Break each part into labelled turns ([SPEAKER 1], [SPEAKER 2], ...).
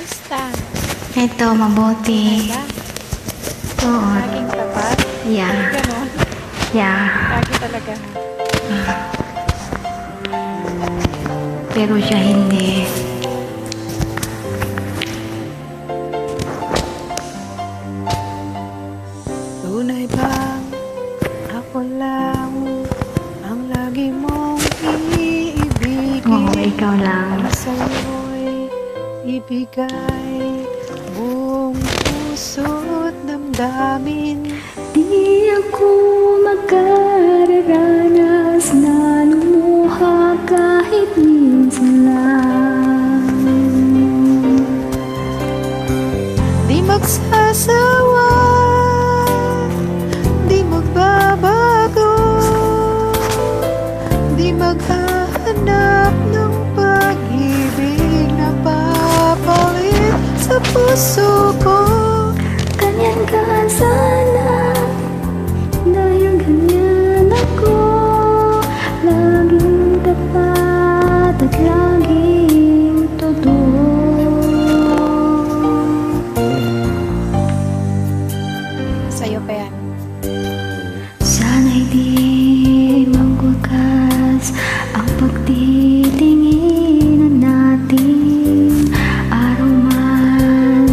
[SPEAKER 1] Kamusta?
[SPEAKER 2] Ito, mabuti.
[SPEAKER 1] Diba?
[SPEAKER 2] Oo.
[SPEAKER 1] Laging tapat?
[SPEAKER 2] Yeah.
[SPEAKER 1] Ganon.
[SPEAKER 2] Yeah.
[SPEAKER 1] Lagi talaga.
[SPEAKER 2] Pero siya hindi.
[SPEAKER 1] Tunay bang ako lang ang lagi mong iibigin?
[SPEAKER 2] Oo, ikaw lang.
[SPEAKER 1] Sa'yo'y ibigay buong puso't damdamin.
[SPEAKER 2] Di ako makararanas na lumuha kahit minsan lang.
[SPEAKER 1] Di magsasawa, di magbabago, di maghahanap ng pag-ibig na papalit sa puso ko.
[SPEAKER 2] Ganyan ka sana, dahil ganyan ako. Laging tapat at laging totoo.
[SPEAKER 1] Sa'yo pa yan.
[SPEAKER 2] Sana'y di magwakas ang pagtitinginan natin. Araw man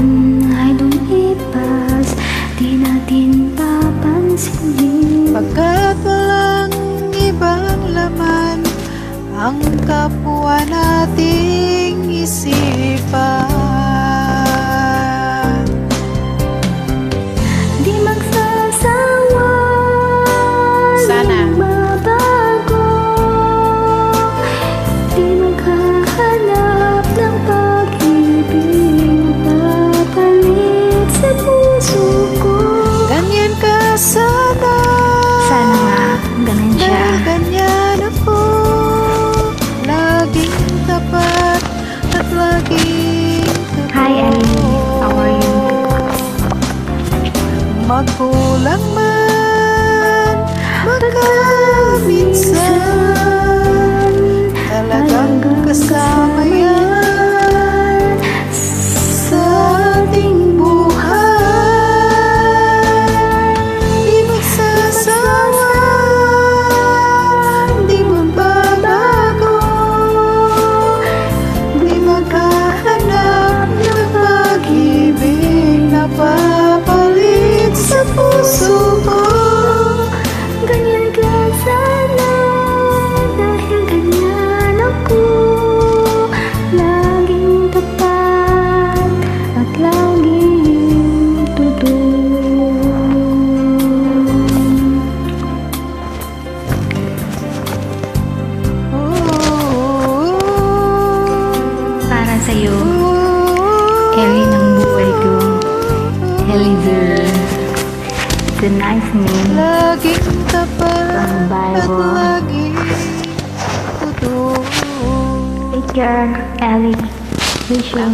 [SPEAKER 2] ay lumipas, di natin papansinin.
[SPEAKER 1] Pagkat walang ibang laman ang kapwa nating isipan.
[SPEAKER 2] Di magsasawa,
[SPEAKER 1] Sana.
[SPEAKER 2] di mabago, di maghahanap ng pag-ibig na papalit sa puso ko.
[SPEAKER 1] Ganyan ka sana.
[SPEAKER 2] Sana nga, ganun siya.
[SPEAKER 1] Dahil ganyan ako. Laging tapat at laging totoo.
[SPEAKER 2] Hi, Ali. How are you?
[SPEAKER 1] Magkulang man, magkaminsan, talagang kasama yan sa ating buhay. Di magsasawa, di magbabago, di maghahanap ng pag-ibig na papalit sa puso ko.
[SPEAKER 2] Ganyan ka sana, dahil ganyan ako. Laging tapat at laging totoo. Para sa'yo, Ellie ng buhay ko. Eliezer. It's a nice name.
[SPEAKER 1] Laging tapat
[SPEAKER 2] From
[SPEAKER 1] at
[SPEAKER 2] Bible.
[SPEAKER 1] laging totoo.
[SPEAKER 2] Take care, Ellie. Wish you